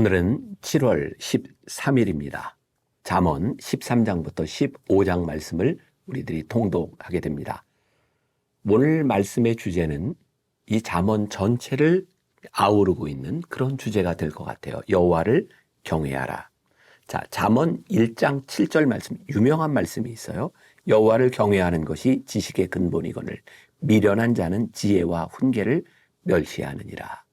오늘은 7월 13일입니다. 잠언 13장부터 15장 말씀을 우리들이 통독하게 됩니다. 오늘 말씀의 주제는 이 잠언 전체를 아우르고 있는 그런 주제가 될 것 같아요. 여호와를 경외하라. 자, 잠언 1장 7절 말씀, 유명한 말씀이 있어요. 여호와를 경외하는 것이 지식의 근본이거늘 미련한 자는 지혜와 훈계를 멸시하느니라.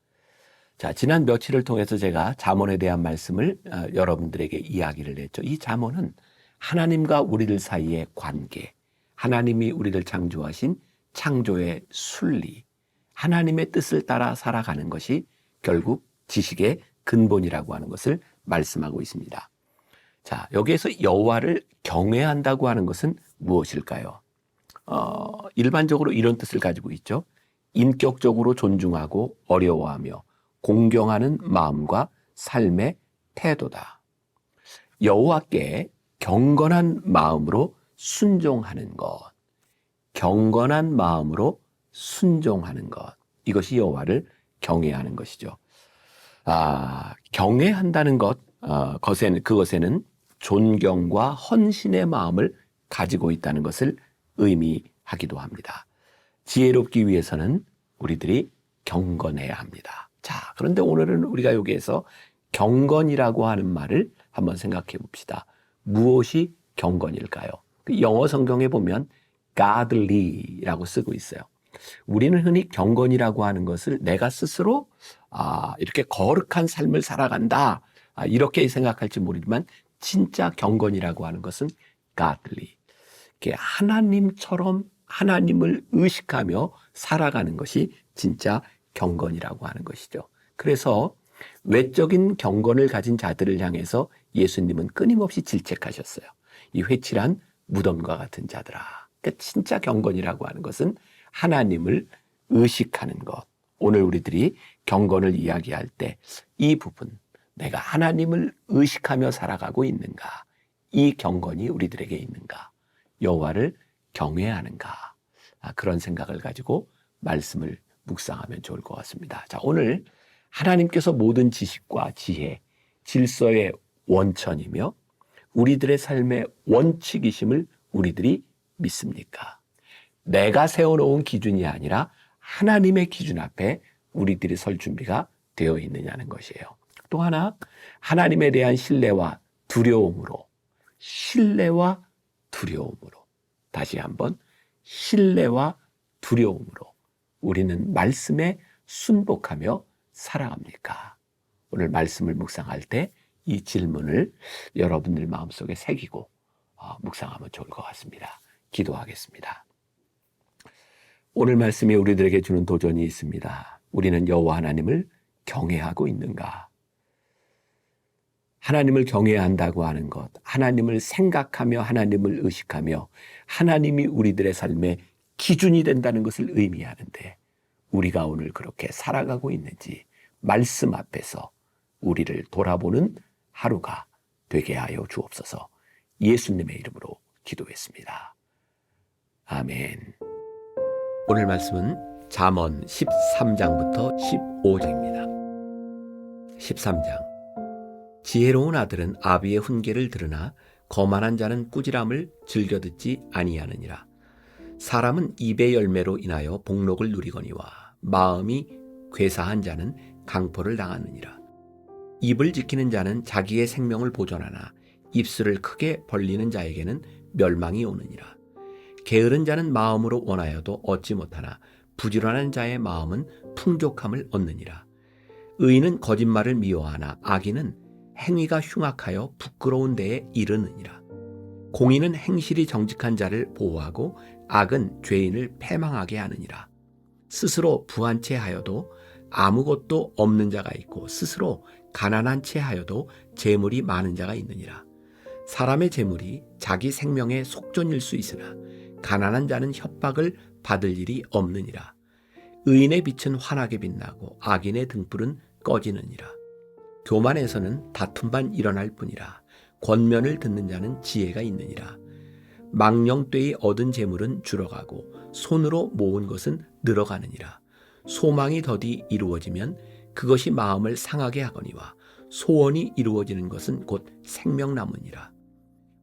자, 지난 며칠을 통해서 제가 잠언에 대한 말씀을 여러분들에게 이야기를 했죠. 이 잠언은 하나님과 우리들 사이의 관계, 하나님이 우리를 창조하신 창조의 순리, 하나님의 뜻을 따라 살아가는 것이 결국 지식의 근본이라고 하는 것을 말씀하고 있습니다. 자, 여기에서 여호와를 경외한다고 하는 것은 무엇일까요? 일반적으로 이런 뜻을 가지고 있죠. 인격적으로 존중하고 어려워하며 공경하는 마음과 삶의 태도다. 여호와께 경건한 마음으로 순종하는 것, 경건한 마음으로 순종하는 것, 이것이 여호와를 경외하는 것이죠. 경외한다는 그것에는 존경과 헌신의 마음을 가지고 있다는 것을 의미하기도 합니다. 지혜롭기 위해서는 우리들이 경건해야 합니다. 자, 그런데 오늘은 우리가 여기에서 경건이라고 하는 말을 한번 생각해 봅시다. 무엇이 경건일까요? 영어 성경에 보면 godly라고 쓰고 있어요. 우리는 흔히 경건이라고 하는 것을 내가 스스로 이렇게 거룩한 삶을 살아간다, 이렇게 생각할지 모르지만 진짜 경건이라고 하는 것은 godly. 하나님처럼 하나님을 의식하며 살아가는 것이 진짜 경건이라고 하는 것이죠. 그래서 외적인 경건을 가진 자들을 향해서 예수님은 끊임없이 질책하셨어요. 이 회칠한 무덤과 같은 자들아. 그러니까 진짜 경건이라고 하는 것은 하나님을 의식하는 것. 오늘 우리들이 경건을 이야기할 때 이 부분, 내가 하나님을 의식하며 살아가고 있는가? 이 경건이 우리들에게 있는가? 여호와를 경외하는가? 그런 생각을 가지고 말씀을 묵상하면 좋을 것 같습니다. 자, 오늘 하나님께서 모든 지식과 지혜, 질서의 원천이며 우리들의 삶의 원칙이심을 우리들이 믿습니까? 내가 세워놓은 기준이 아니라 하나님의 기준 앞에 우리들이 설 준비가 되어 있느냐는 것이에요. 또 하나, 하나님에 대한 신뢰와 두려움으로, 다시 한번 신뢰와 두려움으로 우리는 말씀에 순복하며 살아갑니까? 오늘 말씀을 묵상할 때 이 질문을 여러분들 마음속에 새기고 묵상하면 좋을 것 같습니다. 기도하겠습니다. 오늘 말씀이 우리들에게 주는 도전이 있습니다. 우리는 여호와 하나님을 경외하고 있는가? 하나님을 경외한다고 하는 것, 하나님을 생각하며 하나님을 의식하며 하나님이 우리들의 삶의 기준이 된다는 것을 의미하는데 우리가 오늘 그렇게 살아가고 있는지 말씀 앞에서 우리를 돌아보는 하루가 되게 하여 주옵소서. 예수님의 이름으로 기도했습니다. 아멘. 오늘 말씀은 잠언 13장부터 15장입니다. 13장. 지혜로운 아들은 아비의 훈계를 들으나 거만한 자는 꾸지람을 즐겨 듣지 아니하느니라. 사람은 입의 열매로 인하여 복록을 누리거니와 마음이 괴사한 자는 강포를 당하느니라. 입을 지키는 자는 자기의 생명을 보존하나 입술을 크게 벌리는 자에게는 멸망이 오느니라. 게으른 자는 마음으로 원하여도 얻지 못하나 부지런한 자의 마음은 풍족함을 얻느니라. 의인은 거짓말을 미워하나 악인은 행위가 흉악하여 부끄러운 데에 이르느니라. 공의는 행실이 정직한 자를 보호하고 악은 죄인을 패망하게 하느니라. 스스로 부한 채 하여도 아무것도 없는 자가 있고 스스로 가난한 채 하여도 재물이 많은 자가 있느니라. 사람의 재물이 자기 생명의 속전일 수 있으나 가난한 자는 협박을 받을 일이 없느니라. 의인의 빛은 환하게 빛나고 악인의 등불은 꺼지느니라. 교만에서는 다툼만 일어날 뿐이라. 권면을 듣는 자는 지혜가 있느니라. 망령되이 얻은 재물은 줄어가고 손으로 모은 것은 늘어가느니라. 소망이 더디 이루어지면 그것이 마음을 상하게 하거니와 소원이 이루어지는 것은 곧 생명나무니라.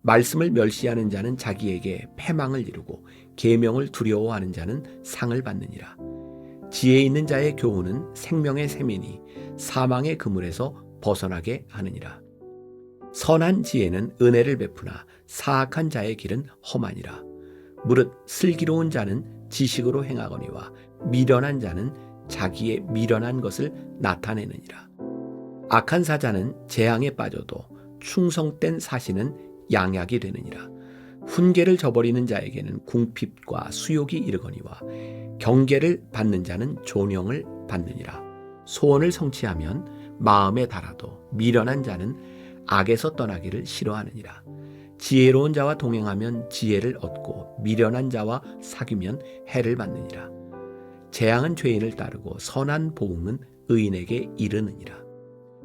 말씀을 멸시하는 자는 자기에게 패망을 이루고 계명을 두려워하는 자는 상을 받느니라. 지혜 있는 자의 교훈은 생명의 샘이니 사망의 그물에서 벗어나게 하느니라. 선한 지혜는 은혜를 베푸나 사악한 자의 길은 험하니라. 무릇 슬기로운 자는 지식으로 행하거니와 미련한 자는 자기의 미련한 것을 나타내느니라. 악한 사자는 재앙에 빠져도 충성된 사신은 양약이 되느니라. 훈계를 저버리는 자에게는 궁핍과 수욕이 이르거니와 경계를 받는 자는 존영을 받느니라. 소원을 성취하면 마음에 달아도 미련한 자는 악에서 떠나기를 싫어하느니라. 지혜로운 자와 동행하면 지혜를 얻고 미련한 자와 사귀면 해를 받느니라. 재앙은 죄인을 따르고 선한 보응은 의인에게 이르느니라.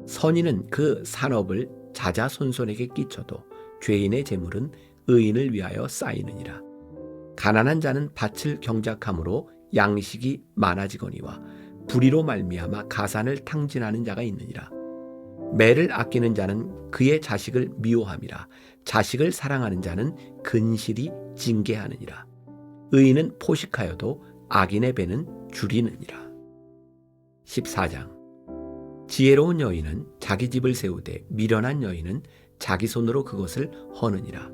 선인은 그 산업을 자자손손에게 끼쳐도 죄인의 재물은 의인을 위하여 쌓이느니라. 가난한 자는 밭을 경작함으로 양식이 많아지거니와 불의로 말미암아 가산을 탕진하는 자가 있느니라. 매를 아끼는 자는 그의 자식을 미워함이라. 자식을 사랑하는 자는 근실이 징계하느니라. 의인은 포식하여도 악인의 배는 줄이느니라. 14장. 지혜로운 여인은 자기 집을 세우되 미련한 여인은 자기 손으로 그것을 허느니라.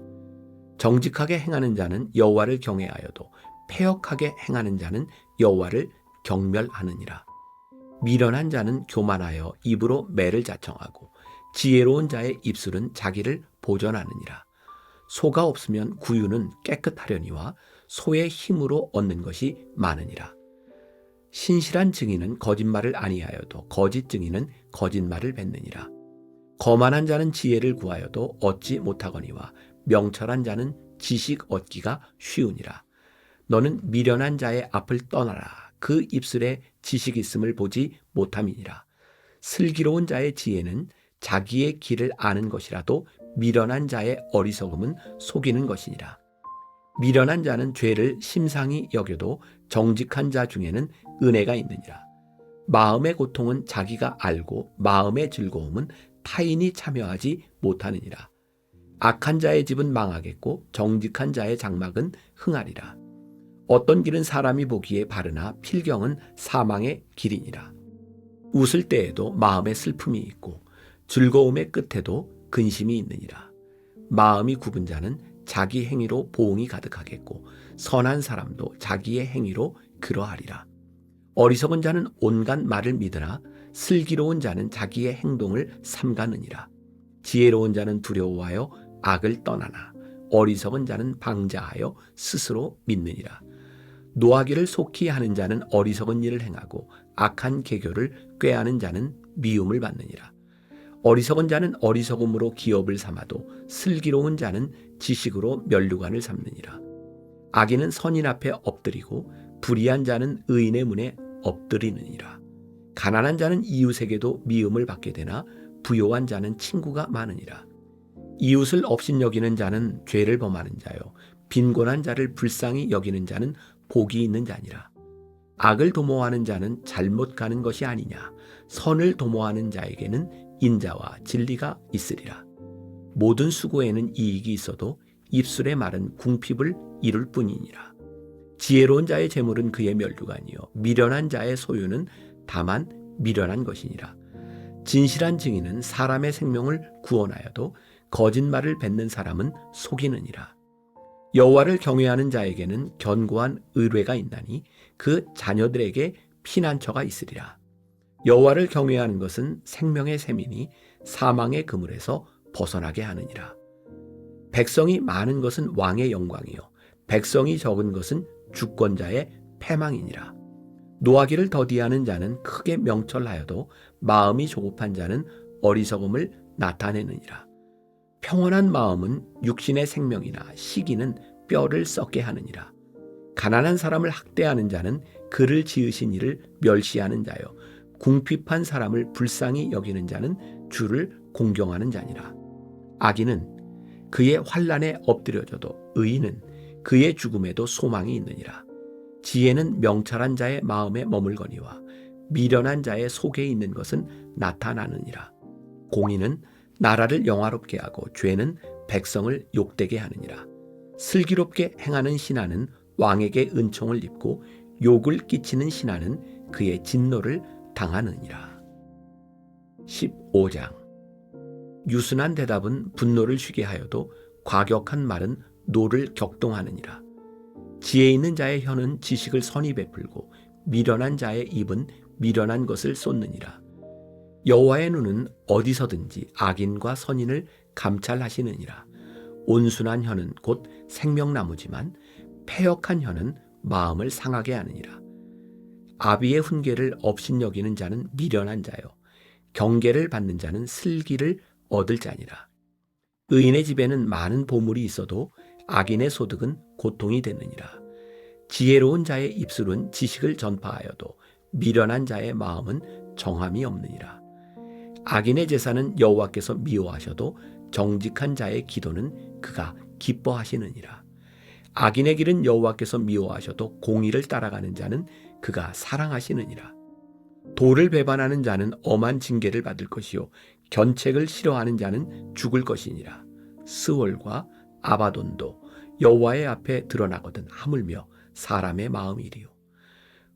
정직하게 행하는 자는 여호와를 경외하여도 패역하게 행하는 자는 여호와를 경멸하느니라. 미련한 자는 교만하여 입으로 매를 자청하고 지혜로운 자의 입술은 자기를 보전하느니라. 소가 없으면 구유는 깨끗하려니와 소의 힘으로 얻는 것이 많으니라. 신실한 증인은 거짓말을 아니하여도 거짓 증인은 거짓말을 뱉느니라. 거만한 자는 지혜를 구하여도 얻지 못하거니와 명철한 자는 지식 얻기가 쉬우니라. 너는 미련한 자의 앞을 떠나라. 그 입술에 지식 있음을 보지 못함이니라. 슬기로운 자의 지혜는 자기의 길을 아는 것이라도 미련한 자의 어리석음은 속이는 것이니라. 미련한 자는 죄를 심상히 여겨도 정직한 자 중에는 은혜가 있느니라. 마음의 고통은 자기가 알고 마음의 즐거움은 타인이 참여하지 못하느니라. 악한 자의 집은 망하겠고 정직한 자의 장막은 흥하리라. 어떤 길은 사람이 보기에 바르나 필경은 사망의 길이니라. 웃을 때에도 마음에 슬픔이 있고 즐거움의 끝에도 근심이 있느니라. 마음이 굽은 자는 자기 행위로 보응이 가득하겠고 선한 사람도 자기의 행위로 그러하리라. 어리석은 자는 온갖 말을 믿으나 슬기로운 자는 자기의 행동을 삼가느니라. 지혜로운 자는 두려워하여 악을 떠나나 어리석은 자는 방자하여 스스로 믿느니라. 노하기를 속히 하는 자는 어리석은 일을 행하고 악한 계교를 꾀하는 자는 미움을 받느니라. 어리석은 자는 어리석음으로 기업을 삼아도 슬기로운 자는 지식으로 면류관을 삼느니라. 악인은 선인 앞에 엎드리고 불의한 자는 의인의 문에 엎드리느니라. 가난한 자는 이웃에게도 미움을 받게 되나 부요한 자는 친구가 많으니라. 이웃을 업신여기는 자는 죄를 범하는 자요 빈곤한 자를 불쌍히 여기는 자는 복이 있는 자니라. 악을 도모하는 자는 잘못 가는 것이 아니냐. 선을 도모하는 자에게는 인자와 진리가 있으리라. 모든 수고에는 이익이 있어도 입술의 말은 궁핍을 이룰 뿐이니라. 지혜로운 자의 재물은 그의 면류관이요 미련한 자의 소유는 다만 미련한 것이니라. 진실한 증인은 사람의 생명을 구원하여도 거짓말을 뱉는 사람은 속이느니라. 여호와를 경외하는 자에게는 견고한 의뢰가 있나니 그 자녀들에게 피난처가 있으리라. 여호와를 경외하는 것은 생명의 샘이니 사망의 그물에서 벗어나게 하느니라. 백성이 많은 것은 왕의 영광이요 백성이 적은 것은 주권자의 패망이니라. 노하기를 더디하는 자는 크게 명철하여도 마음이 조급한 자는 어리석음을 나타내느니라. 평온한 마음은 육신의 생명이나 시기는 뼈를 썩게 하느니라. 가난한 사람을 학대하는 자는 그를 지으신 이를 멸시하는 자요 궁핍한 사람을 불쌍히 여기는 자는 주를 공경하는 자니라. 악인은 그의 환난에 엎드려져도 의인은 그의 죽음에도 소망이 있느니라. 지혜는 명철한 자의 마음에 머물거니와 미련한 자의 속에 있는 것은 나타나느니라. 공의는 나라를 영화롭게 하고 죄는 백성을 욕되게 하느니라. 슬기롭게 행하는 신하는 왕에게 은총을 입고 욕을 끼치는 신하는 그의 진노를 당하느니라. 15장. 유순한 대답은 분노를 쉬게 하여도 과격한 말은 노를 격동하느니라. 지혜 있는 자의 혀는 지식을 선히 베풀고 미련한 자의 입은 미련한 것을 쏟느니라. 여호와의 눈은 어디서든지 악인과 선인을 감찰하시느니라. 온순한 혀는 곧 생명나무지만 패역한 혀는 마음을 상하게 하느니라. 아비의 훈계를 업신여기는 자는 미련한 자요 경계를 받는 자는 슬기를 얻을 자니라. 의인의 집에는 많은 보물이 있어도 악인의 소득은 고통이 되느니라. 지혜로운 자의 입술은 지식을 전파하여도 미련한 자의 마음은 정함이 없느니라. 악인의 제사는 여호와께서 미워하셔도 정직한 자의 기도는 그가 기뻐하시느니라. 악인의 길은 여호와께서 미워하셔도 공의를 따라가는 자는 그가 사랑하시느니라. 도를 배반하는 자는 엄한 징계를 받을 것이요 견책을 싫어하는 자는 죽을 것이니라. 스월과 아바돈도 여호와의 앞에 드러나거든 하물며 사람의 마음이리요.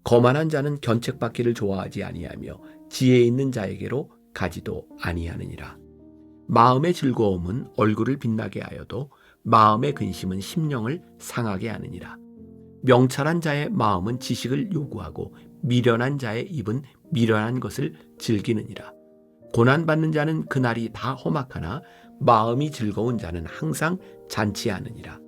거만한 자는 견책받기를 좋아하지 아니하며 지혜 있는 자에게로 가지도 아니하느니라. 마음의 즐거움은 얼굴을 빛나게 하여도 마음의 근심은 심령을 상하게 하느니라. 명철한 자의 마음은 지식을 요구하고 미련한 자의 입은 미련한 것을 즐기느니라. 고난받는 자는 그날이 다 험악하나 마음이 즐거운 자는 항상 잔치하느니라.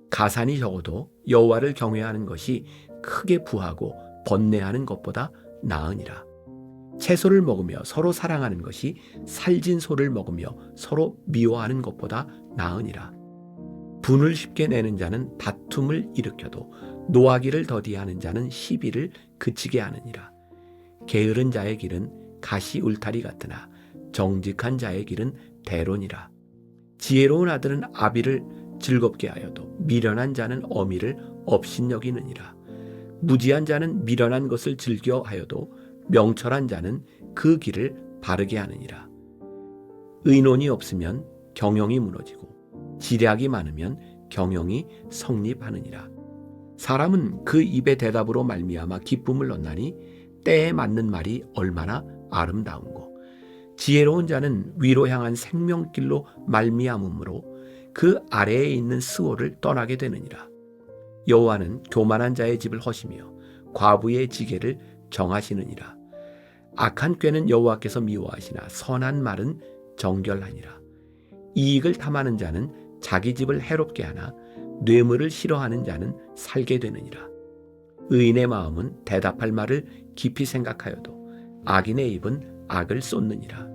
가산이 적어도 여호와를 경외하는 것이 크게 부하고 번뇌하는 것보다 나으니라. 채소를 먹으며 서로 사랑하는 것이 살진 소를 먹으며 서로 미워하는 것보다 나으니라. 분을 쉽게 내는 자는 다툼을 일으켜도 노하기를 더디하는 자는 시비를 그치게 하느니라. 게으른 자의 길은 가시 울타리 같으나 정직한 자의 길은 대론이라. 지혜로운 아들은 아비를 즐겁게 하여도 미련한 자는 어미를 업신여기느니라. 무지한 자는 미련한 것을 즐겨 하여도 명철한 자는 그 길을 바르게 하느니라. 의논이 없으면 경영이 무너지고 지략이 많으면 경영이 성립하느니라. 사람은 그 입의 대답으로 말미암아 기쁨을 얻나니 때에 맞는 말이 얼마나 아름다운고. 지혜로운 자는 위로 향한 생명길로 말미암음으로 그 아래에 있는 스올을 떠나게 되느니라. 여호와는 교만한 자의 집을 허시며 과부의 지게를 정하시느니라. 악한 꾀는 여호와께서 미워하시나 선한 말은 정결하니라. 이익을 탐하는 자는 자기 집을 해롭게 하나 뇌물을 싫어하는 자는 살게 되느니라. 의인의 마음은 대답할 말을 깊이 생각하여도 악인의 입은 악을 쏟느니라.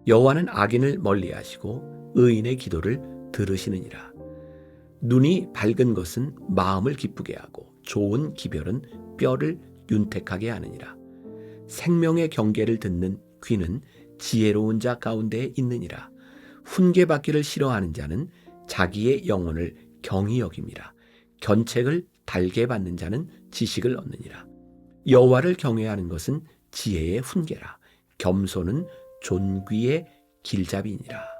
여호와는 악인을 멀리하시고 의인의 기도를 들으시느니라. 눈이 밝은 것은 마음을 기쁘게 하고 좋은 기별은 뼈를 윤택하게 하느니라. 생명의 경계를 듣는 귀는 지혜로운 자 가운데에 있느니라. 훈계받기를 싫어하는 자는 자기의 영혼을 경히 여김이라. 견책을 달게 받는 자는 지식을 얻느니라. 여호와를 경외하는 것은 지혜의 훈계라. 겸손은 존귀의 길잡이니라.